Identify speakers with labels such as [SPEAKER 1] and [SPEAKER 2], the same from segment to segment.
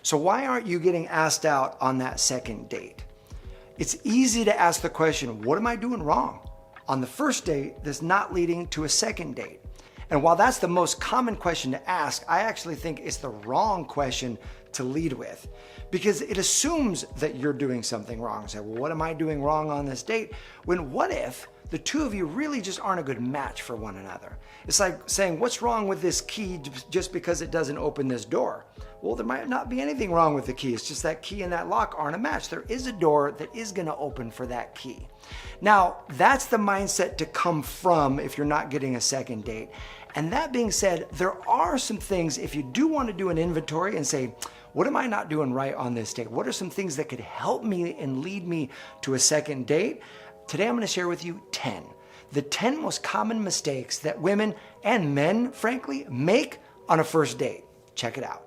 [SPEAKER 1] So why aren't you getting asked out on that second date? It's easy to ask the question, what am I doing wrong on the first date that's not leading to a second date? And while that's the most common question to ask, I actually think it's the wrong question to lead with, because it assumes that you're doing something wrong. Say, well, what am I doing wrong on this date? When what if the two of you really just aren't a good match for one another? It's like saying, what's wrong with this key just because it doesn't open this door? Well, there might not be anything wrong with the key. It's just that key and that lock aren't a match. There is a door that is going to open for that key. Now, that's the mindset to come from if you're not getting a second date. And that being said, there are some things, if you do want to do an inventory and say, what am I not doing right on this date? What are some things that could help me and lead me to a second date? Today, I'm going to share with you 10. The 10 most common mistakes that women and men, frankly, make on a first date. Check it out.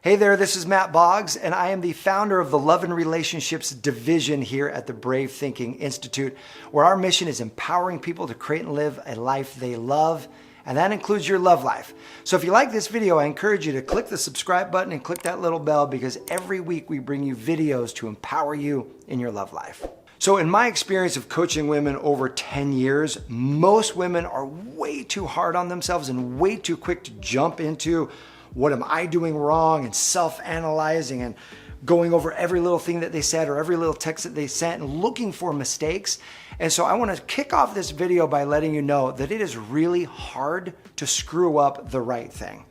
[SPEAKER 1] Hey there, this is Matt Boggs, and I am the founder of the Love and Relationships division here at the Brave Thinking Institute, where our mission is empowering people to create and live a life they love, and that includes your love life. So if you like this video, I encourage you to click the subscribe button and click that little bell, because every week we bring you videos to empower you in your love life. So in my experience of coaching women over 10 years, most women are way too hard on themselves and way too quick to jump into what am I doing wrong and self-analyzing and going over every little thing that they said or every little text that they sent and looking for mistakes. And so I want to kick off this video by letting you know that it is really hard to screw up the right thing.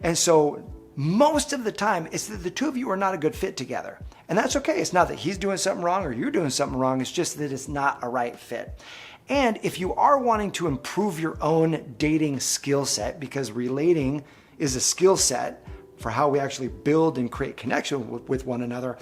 [SPEAKER 1] And so most of the time it's that the two of you are not a good fit together. And that's okay. It's not that he's doing something wrong or you're doing something wrong. It's just that it's not a right fit. And if you are wanting to improve your own dating skill set, because relating is a skill set for how we actually build and create connection with one another,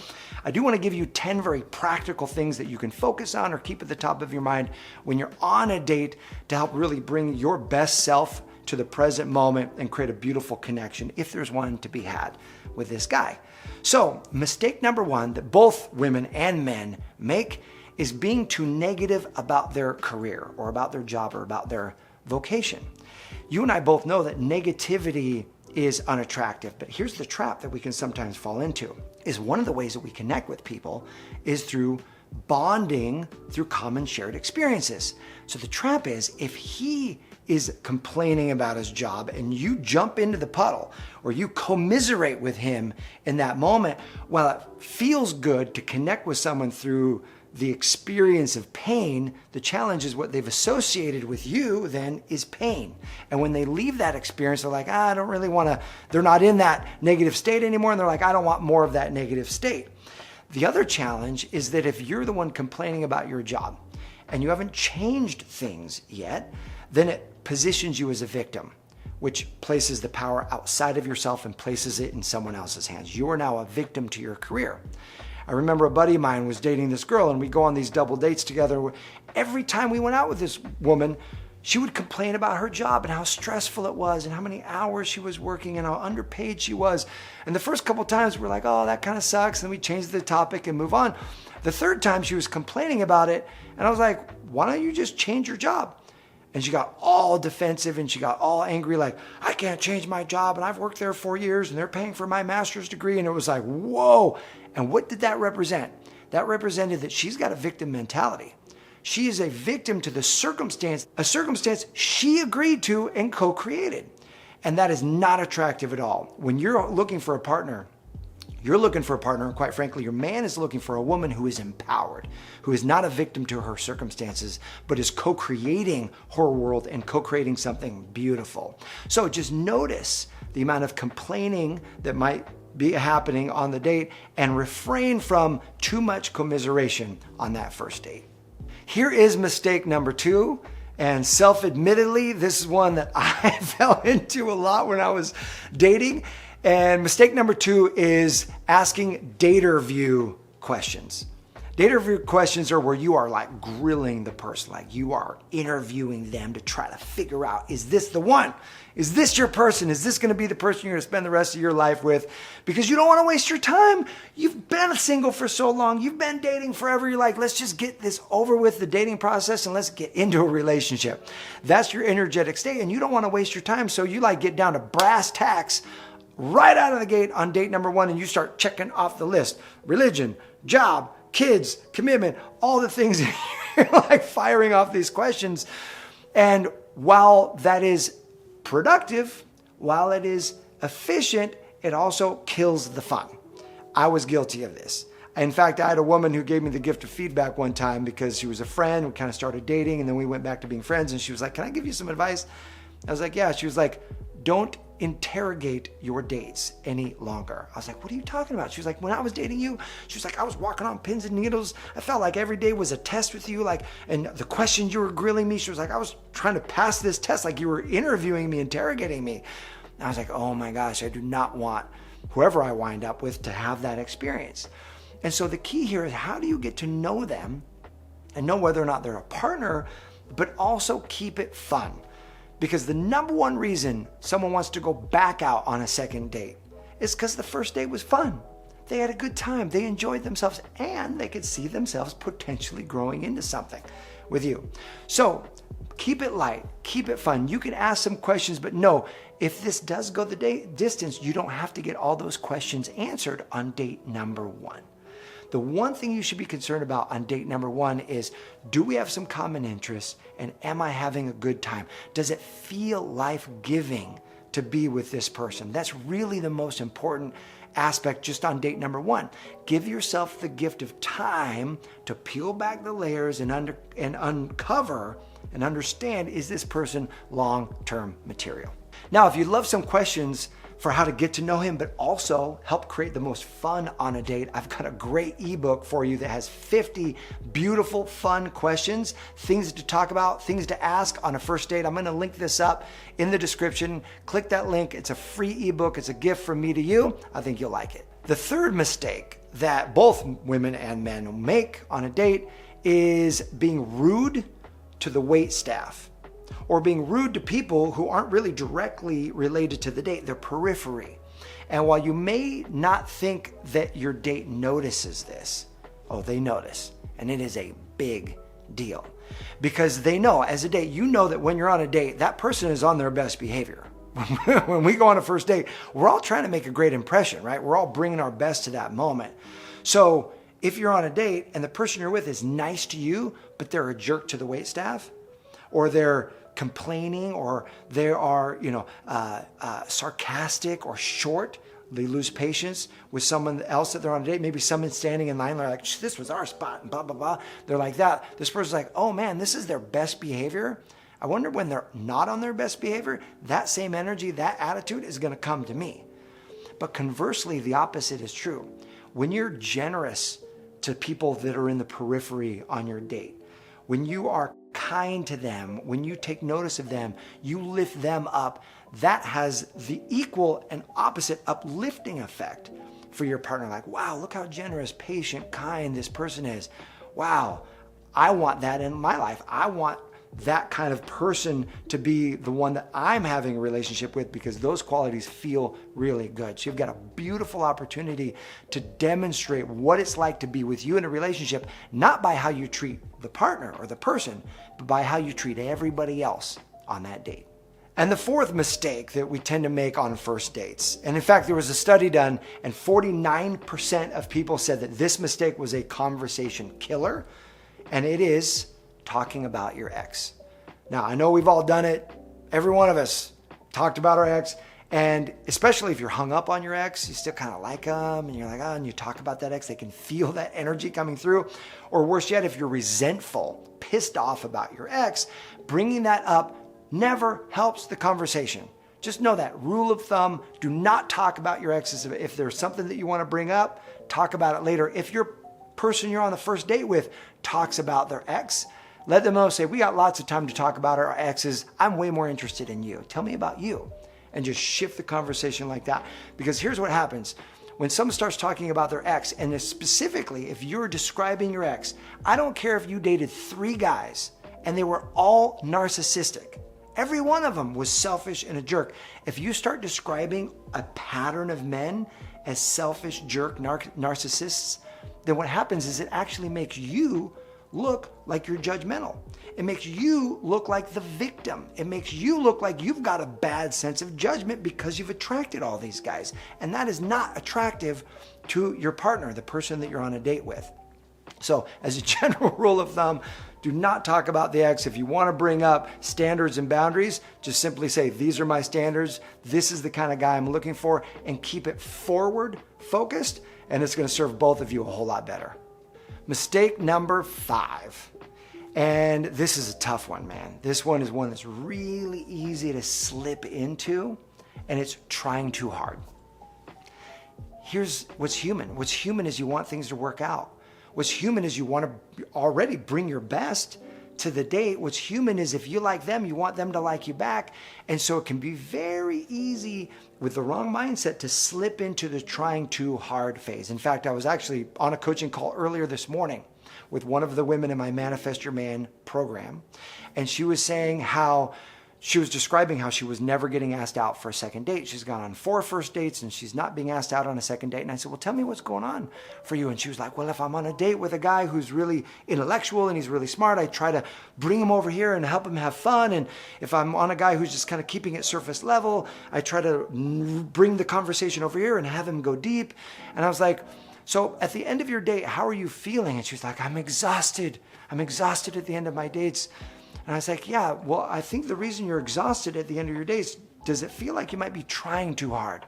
[SPEAKER 1] I do want to give you 10 very practical things that you can focus on or keep at the top of your mind when you're on a date to help really bring your best self to the present moment and create a beautiful connection, if there's one to be had with this guy. So mistake number one that both women and men make is being too negative about their career or about their job or about their vocation. You and I both know that negativity is unattractive, but here's the trap that we can sometimes fall into, is one of the ways that we connect with people is through bonding through common shared experiences. So the trap is, if he is complaining about his job and you jump into the puddle or you commiserate with him in that moment, while it feels good to connect with someone through the experience of pain, the challenge is what they've associated with you then is pain. And when they leave that experience, they're like, I don't really want to, they're not in that negative state anymore. And they're like, I don't want more of that negative state. The other challenge is that if you're the one complaining about your job and you haven't changed things yet, then it positions you as a victim, which places the power outside of yourself and places it in someone else's hands. You are now a victim to your career. I remember a buddy of mine was dating this girl and we go on these double dates together. Every time we went out with this woman, she would complain about her job and how stressful it was and how many hours she was working and how underpaid she was. And the first couple of times we're like, oh, that kind of sucks. And we change the topic and move on. The third time she was complaining about it. And I was like, why don't you just change your job? And she got all defensive and she got all angry, like, I can't change my job and I've worked there 4 years and they're paying for my master's degree. And it was like, whoa. And what did that represent? That represented that she's got a victim mentality. She is a victim to the circumstance, a circumstance she agreed to and co-created. And that is not attractive at all. When you're looking for a partner, you're looking for a partner, and quite frankly, your man is looking for a woman who is empowered, who is not a victim to her circumstances, but is co-creating her world and co-creating something beautiful. So just notice the amount of complaining that might be happening on the date and refrain from too much commiseration on that first date. Here is mistake number two. And self-admittedly, this is one that I fell into a lot when I was dating. And mistake number two is asking DATERVIEW questions. Daterview questions are where you are like grilling the person, like you are interviewing them to try to figure out, is this the one? Is this your person? Is this going to be the person you're going to spend the rest of your life with? Because you don't want to waste your time. You've been single for so long. You've been dating forever. You're like, let's just get this over with, the dating process, and let's get into a relationship. That's your energetic state, and you don't want to waste your time. So you like get down to brass tacks right out of the gate on date number 1, and you start checking off the list. Religion, job, kids, commitment, all the things. You're like firing off these questions. And while that is productive, while it is efficient, it also kills the fun. I was guilty of this. In fact, I had a woman who gave me the gift of feedback one time because she was a friend. We kind of started dating, and then we went back to being friends, and she was like, can I give you some advice? I was like, yeah. She was like, don't interrogate your dates any longer. I was like, what are you talking about? She was like, when I was dating you, she was like, I was walking on pins and needles. I felt like every day was a test with you. Like, and the questions you were grilling me, she was like, I was trying to pass this test, like you were interviewing me, interrogating me. And I was like, oh my gosh, I do not want whoever I wind up with to have that experience. And so the key here is, how do you get to know them and know whether or not they're a partner, but also keep it fun? Because the number one reason someone wants to go back out on a second date is because the first date was fun. They had a good time. They enjoyed themselves, and they could see themselves potentially growing into something with you. So keep it light, keep it fun. You can ask some questions, but no, if this does go the distance, you don't have to get all those questions answered on date number 1. The one thing you should be concerned about on date number 1 is, do we have some common interests, and am I having a good time? Does it feel life-giving to be with this person? That's really the most important aspect just on date number 1. Give yourself the gift of time to peel back the layers and uncover and understand, is this person long-term material? Now, if you love some questions for how to get to know him, but also help create the most fun on a date, I've got a great ebook for you that has 50 beautiful, fun questions, things to talk about, things to ask on a first date. I'm going to link this up in the description. Click that link. It's a free ebook. It's a gift from me to you. I think you'll like it. The third mistake that both women and men make on a date is being rude to the wait staff, or being rude to people who aren't really directly related to the date, they're periphery. And while you may not think that your date notices this, oh, they notice. And it is a big deal. Because they know, as a date, you know that when you're on a date, that person is on their best behavior. When we go on a first date, we're all trying to make a great impression, right? We're all bringing our best to that moment. So if you're on a date and the person you're with is nice to you, but they're a jerk to the wait staff, or they're complaining, or they are, sarcastic or short, they lose patience with someone else that they're on a date. Maybe someone standing in line, they're like, this was our spot, and blah, blah, blah. They're like that. This person's like, oh man, this is their best behavior. I wonder when they're not on their best behavior, that same energy, that attitude is going to come to me. But conversely, the opposite is true. When you're generous to people that are in the periphery on your date, when you are kind to them, when you take notice of them, you lift them up, that has the equal and opposite uplifting effect for your partner. Like, wow, look how generous, patient, kind this person is. Wow, I want that in my life. I want that kind of person to be the one that I'm having a relationship with, because those qualities feel really good. So you've got a beautiful opportunity to demonstrate what it's like to be with you in a relationship, not by how you treat the partner or the person, but by how you treat everybody else on that date. And the fourth mistake that we tend to make on first dates, and in fact, there was a study done and 49% of people said that this mistake was a conversation killer, and it is talking about your ex. Now, I know we've all done it. Every one of us talked about our ex, and especially if you're hung up on your ex, you still kind of like them, and you're like, and you talk about that ex, they can feel that energy coming through. Or worse yet, if you're resentful, pissed off about your ex, bringing that up never helps the conversation. Just know that. Rule of thumb, do not talk about your exes. If there's something that you want to bring up, talk about it later. If your person you're on the first date with talks about their ex, let them know, say, we got lots of time to talk about our exes. I'm way more interested in you. Tell me about you. And just shift the conversation like that. Because here's what happens. When someone starts talking about their ex, and specifically if you're describing your ex, I don't care if you dated 3 guys and they were all narcissistic. Every one of them was selfish and a jerk. If you start describing a pattern of men as selfish, jerk, narcissists, then what happens is it actually makes you look like you're judgmental. It makes you look like the victim. It makes you look like you've got a bad sense of judgment because you've attracted all these guys. And that is not attractive to your partner, the person that you're on a date with. So as a general rule of thumb, do not talk about the ex. If you want to bring up standards and boundaries, just simply say, these are my standards. This is the kind of guy I'm looking for, and keep it forward focused. And it's going to serve both of you a whole lot better. Mistake number 5. And this is a tough one, man. This one is one that's really easy to slip into, and it's trying too hard. Here's what's human. What's human is you want things to work out. What's human is you want to already bring your best to the date. What's human is if you like them, you want them to like you back. And so it can be very easy with the wrong mindset to slip into the trying too hard phase. In fact, I was actually on a coaching call earlier this morning with one of the women in my Manifest Your Man program. And she was saying how she was describing how she was never getting asked out for a second date. She's gone on 4 first dates and she's not being asked out on a second date. And I said, well, tell me what's going on for you. And she was like, well, if I'm on a date with a guy who's really intellectual and he's really smart, I try to bring him over here and help him have fun. And if I'm on a guy who's just kind of keeping it surface level, I try to bring the conversation over here and have him go deep. And I was like, so at the end of your date, how are you feeling? And she was like, I'm exhausted. I'm exhausted at the end of my dates. And I was like, yeah, well, I think the reason you're exhausted at the end of your days, does it feel like you might be trying too hard?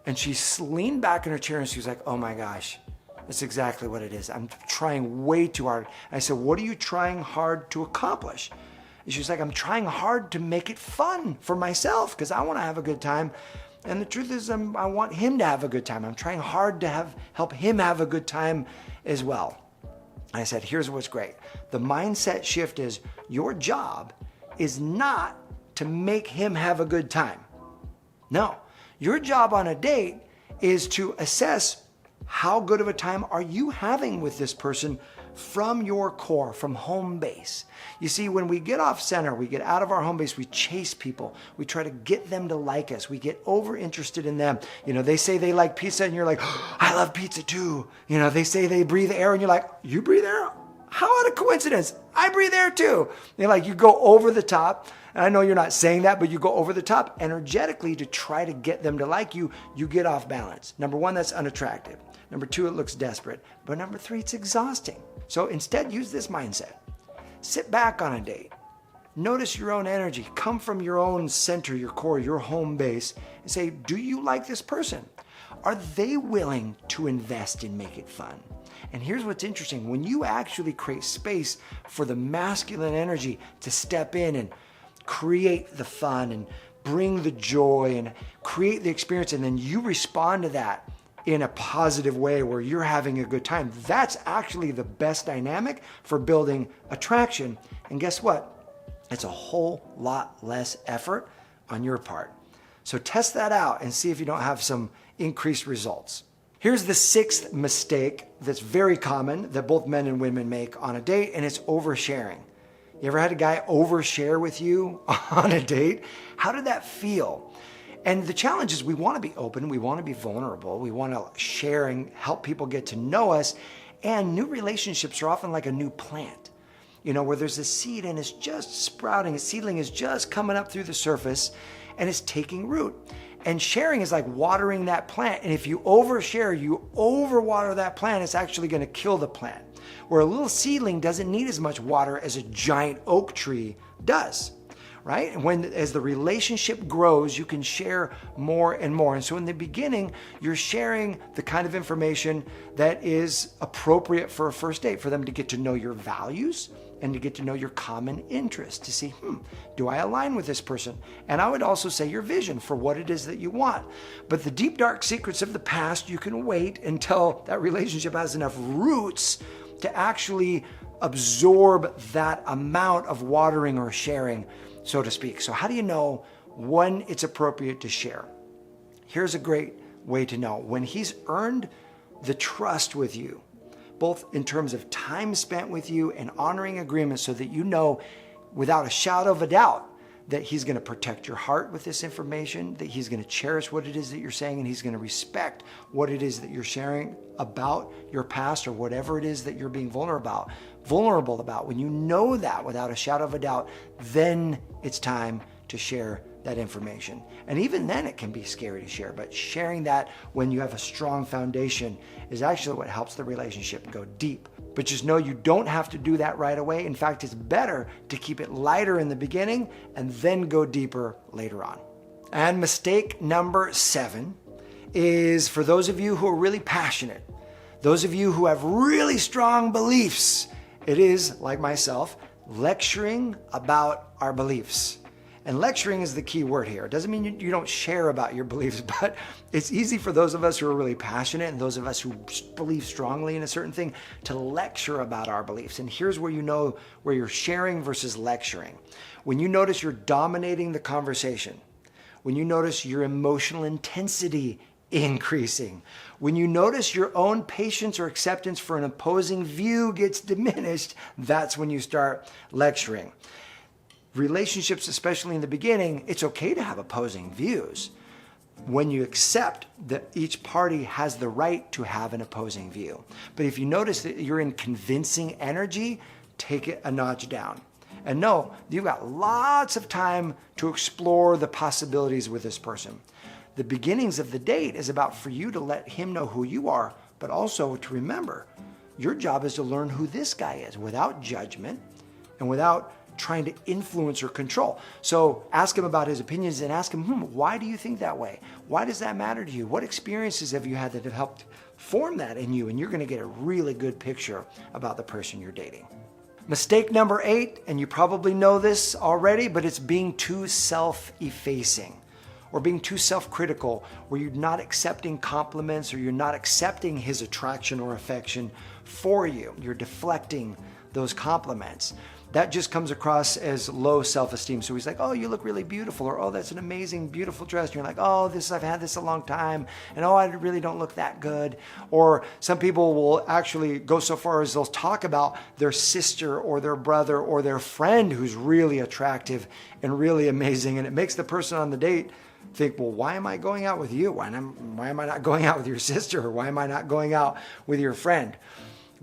[SPEAKER 1] And she leaned back in her chair and she was like, oh my gosh, that's exactly what it is. I'm trying way too hard. And I said, what are you trying hard to accomplish? And she was like, I'm trying hard to make it fun for myself because I want to have a good time. And the truth is, I want him to have a good time. I'm trying hard to help him have a good time as well. I said, here's what's great. The mindset shift is your job is not to make him have a good time. No, your job on a date is to assess how good of a time are you having with this person from your core, from home base. You see, when we get off center, we get out of our home base, we chase people. We try to get them to like us. We get over interested in them. You know, they say they like pizza and you're like, oh, I love pizza too. You know, they say they breathe air and you're like, you breathe air? How out of coincidence? I breathe air too. You go over the top. And I know you're not saying that, but you go over the top energetically to try to get them to like you. You get off balance. Number 1, that's unattractive. Number 2, it looks desperate. But number 3, it's exhausting. So instead, use this mindset. Sit back on a date. Notice your own energy. Come from your own center, your core, your home base, and say, do you like this person? Are they willing to invest and make it fun? And here's what's interesting. When you actually create space for the masculine energy to step in and create the fun and bring the joy and create the experience, and then you respond to that in a positive way where you're having a good time, that's actually the best dynamic for building attraction. And guess what? It's a whole lot less effort on your part. So test that out and see if you don't have some increased results. Here's the 6th mistake that's very common that both men and women make on a date, and it's oversharing. You ever had a guy overshare with you on a date? How did that feel? And the challenge is we want to be open, we want to be vulnerable, we want to share and help people get to know us. And new relationships are often like a new plant, where there's a seed and it's just sprouting, a seedling is just coming up through the surface and it's taking root. And sharing is like watering that plant. And if you overshare, you overwater that plant, it's actually going to kill the plant. Where a little seedling doesn't need as much water as a giant oak tree does. Right? And as the relationship grows, you can share more and more. And so in the beginning, you're sharing the kind of information that is appropriate for a first date, for them to get to know your values and to get to know your common interests, to see, do I align with this person? And I would also say your vision for what it is that you want. But the deep, dark secrets of the past, you can wait until that relationship has enough roots to actually absorb that amount of watering or sharing, so to speak. So how do you know when it's appropriate to share? Here's a great way to know. When he's earned the trust with you, both in terms of time spent with you and honoring agreements so that you know without a shadow of a doubt that he's going to protect your heart with this information, that he's going to cherish what it is that you're saying, and he's going to respect what it is that you're sharing about your past or whatever it is that you're being vulnerable about. When you know that without a shadow of a doubt, then it's time to share that information. And even then it can be scary to share, but sharing that when you have a strong foundation is actually what helps the relationship go deep. But just know you don't have to do that right away. In fact, it's better to keep it lighter in the beginning and then go deeper later on. And mistake number 7 is for those of you who are really passionate, those of you who have really strong beliefs. It is, like myself, lecturing about our beliefs. And lecturing is the key word here. It doesn't mean you don't share about your beliefs, but it's easy for those of us who are really passionate and those of us who believe strongly in a certain thing to lecture about our beliefs. And here's where you know where you're sharing versus lecturing. When you notice you're dominating the conversation, when you notice your emotional intensity increasing, when you notice your own patience or acceptance for an opposing view gets diminished, that's when you start lecturing. Relationships, especially in the beginning, it's okay to have opposing views when you accept that each party has the right to have an opposing view. But if you notice that you're in convincing energy, take it a notch down. And know you've got lots of time to explore the possibilities with this person. The beginnings of the date is about for you to let him know who you are, but also to remember your job is to learn who this guy is without judgment and without trying to influence or control. So ask him about his opinions and ask him, why do you think that way? Why does that matter to you? What experiences have you had that have helped form that in you? And you're going to get a really good picture about the person you're dating. Mistake number 8, and you probably know this already, but it's being too self-effacing or being too self-critical, where you're not accepting compliments or you're not accepting his attraction or affection for you. You're deflecting those compliments. That just comes across as low self-esteem. So he's like, oh, you look really beautiful, or oh, that's an amazing, beautiful dress. And you're like, oh, I've had this a long time, and oh, I really don't look that good. Or some people will actually go so far as they'll talk about their sister or their brother or their friend who's really attractive and really amazing. And it makes the person on the date think, well, why am I going out with you? Why am I not going out with your sister? Or why am I not going out with your friend?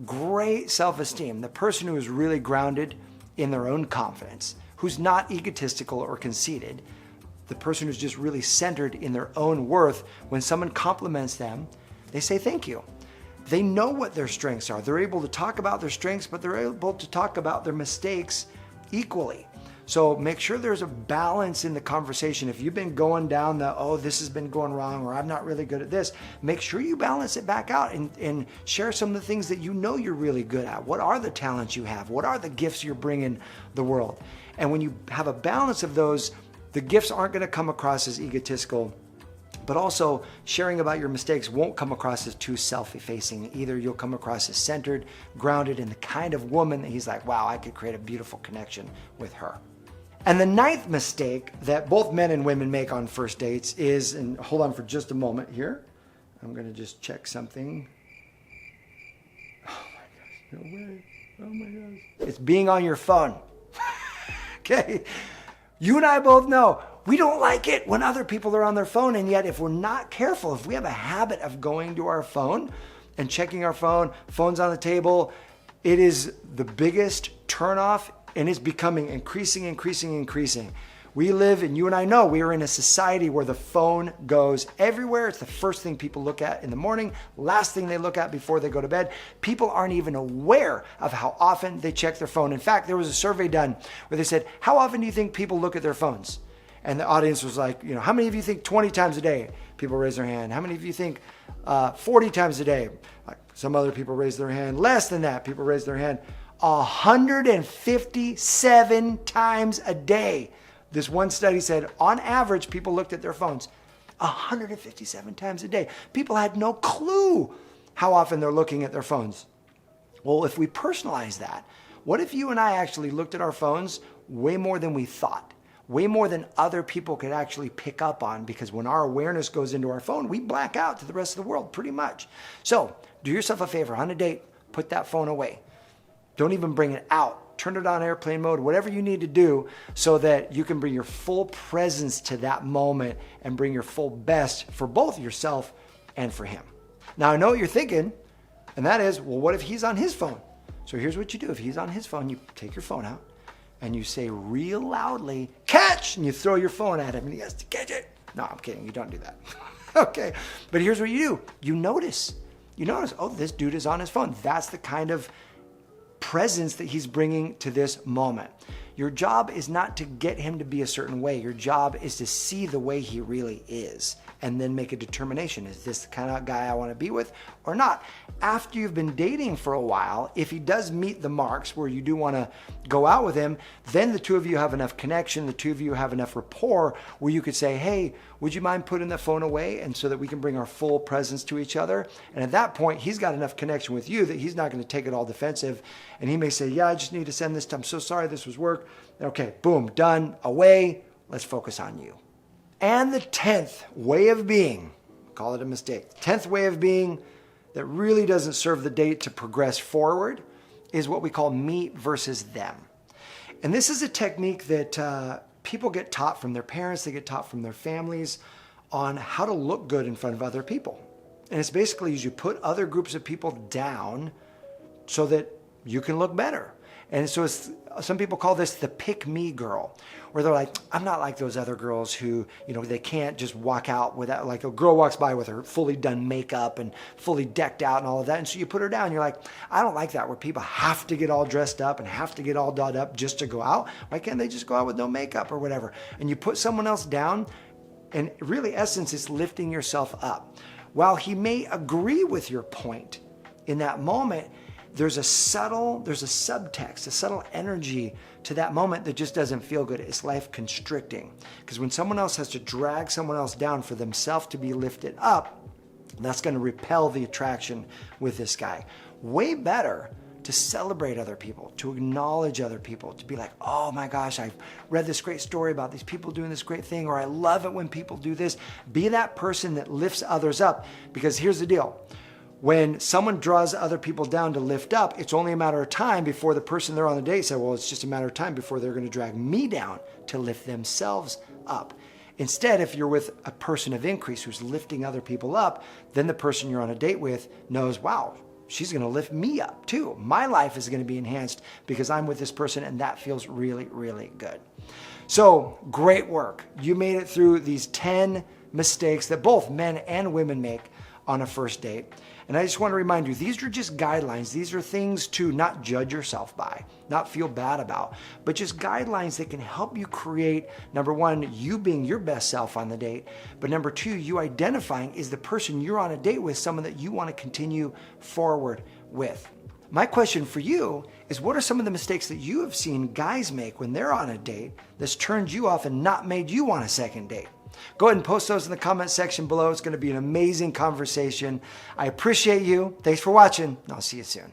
[SPEAKER 1] Great self-esteem. The person who is really grounded in their own confidence, who's not egotistical or conceited, the person who's just really centered in their own worth, when someone compliments them, they say thank you. They know what their strengths are. They're able to talk about their strengths, but they're able to talk about their mistakes equally. So make sure there's a balance in the conversation. If you've been going down the, oh, this has been going wrong, or I'm not really good at this, make sure you balance it back out and share some of the things that you know you're really good at. What are the talents you have? What are the gifts you're bringing the world? And when you have a balance of those, the gifts aren't going to come across as egotistical, but also sharing about your mistakes won't come across as too self-effacing either. You'll come across as centered, grounded, and the kind of woman that he's like, wow, I could create a beautiful connection with her. And the 9th mistake that both men and women make on first dates is, and hold on for just a moment here. I'm going to just check something. Oh my gosh, no way. Oh my gosh. It's being on your phone. Okay. You and I both know we don't like it when other people are on their phone. And yet if we're not careful, if we have a habit of going to our phone and checking our phone, phone's on the table, it is the biggest turnoff. And it's becoming increasing. We live, and you and I know, we are in a society where the phone goes everywhere. It's the first thing people look at in the morning, last thing they look at before they go to bed. People aren't even aware of how often they check their phone. In fact, there was a survey done where they said, how often do you think people look at their phones? And the audience was like, how many of you think 20 times a day? People raise their hand. How many of you think 40 times a day? Like some other people raise their hand. Less than that, people raise their hand. 157 times a day. This one study said on average people looked at their phones 157 times a day. People had no clue how often they're looking at their phones. Well, if we personalize that, what if you and I actually looked at our phones way more than we thought? way more than other people could actually pick up on, because when our awareness goes into our phone, we black out to the rest of the world pretty much. So do yourself a favor on a date, put that phone away. Don't even bring it out. Turn it on airplane mode, whatever you need to do so that you can bring your full presence to that moment and bring your full best for both yourself and for him. Now, I know what you're thinking, and that is, well, what if he's on his phone? So here's what you do. If he's on his phone, you take your phone out and you say real loudly, catch, and you throw your phone at him and he has to catch it. No, I'm kidding. You don't do that. Okay. But here's what you do. You notice, oh, this dude is on his phone. That's the kind of presence that he's bringing to this moment. Your job is not to get him to be a certain way. Your job is to see the way he really is and then make a determination. Is this the kind of guy I want to be with or not? After you've been dating for a while, if he does meet the marks where you do want to go out with him, then the two of you have enough connection, the two of you have enough rapport where you could say, hey, would you mind putting the phone away, and so that we can bring our full presence to each other? And at that point, he's got enough connection with you that he's not going to take it all defensive. And he may say, yeah, I just need to send this. I'm so sorry, this was work. Okay, boom, done, away. Let's focus on you. And the 10th way of being, call it a mistake, 10th way of being that really doesn't serve the date to progress forward is what we call me versus them. And this is a technique that people get taught from their parents, they get taught from their families on how to look good in front of other people. And it's basically you put other groups of people down so that you can look better. And so some people call this the pick me girl, where they're like, I'm not like those other girls who, they can't just walk out without, like a girl walks by with her fully done makeup and fully decked out and all of that. And so you put her down. You're like, I don't like that, where people have to get all dressed up and have to get all dolled up just to go out. Why can't they just go out with no makeup or whatever? And you put someone else down, and really, essence, it's lifting yourself up. While he may agree with your point in that moment, there's a subtext, a subtle energy to that moment that just doesn't feel good. It's life constricting. Because when someone else has to drag someone else down for themselves to be lifted up, that's going to repel the attraction with this guy. Way better to celebrate other people, to acknowledge other people, to be like, oh my gosh, I've read this great story about these people doing this great thing, or I love it when people do this. Be that person that lifts others up. Because here's the deal. When someone draws other people down to lift up, it's only a matter of time before the person they're on the date said, well, it's just a matter of time before they're going to drag me down to lift themselves up. Instead, if you're with a person of increase who's lifting other people up, then the person you're on a date with knows, wow, she's going to lift me up too. My life is going to be enhanced because I'm with this person, and that feels really, really good. So great work. You made it through these 10 mistakes that both men and women make on a first date. And I just want to remind you, these are just guidelines. These are things to not judge yourself by, not feel bad about, but just guidelines that can help you create, number one, you being your best self on the date, but number two, you identifying is the person you're on a date with, someone that you want to continue forward with. My question for you is, what are some of the mistakes that you have seen guys make when they're on a date that's turned you off and not made you want a second date? Go ahead and post those in the comment section below. It's going to be an amazing conversation. I appreciate you. Thanks for watching, and I'll see you soon.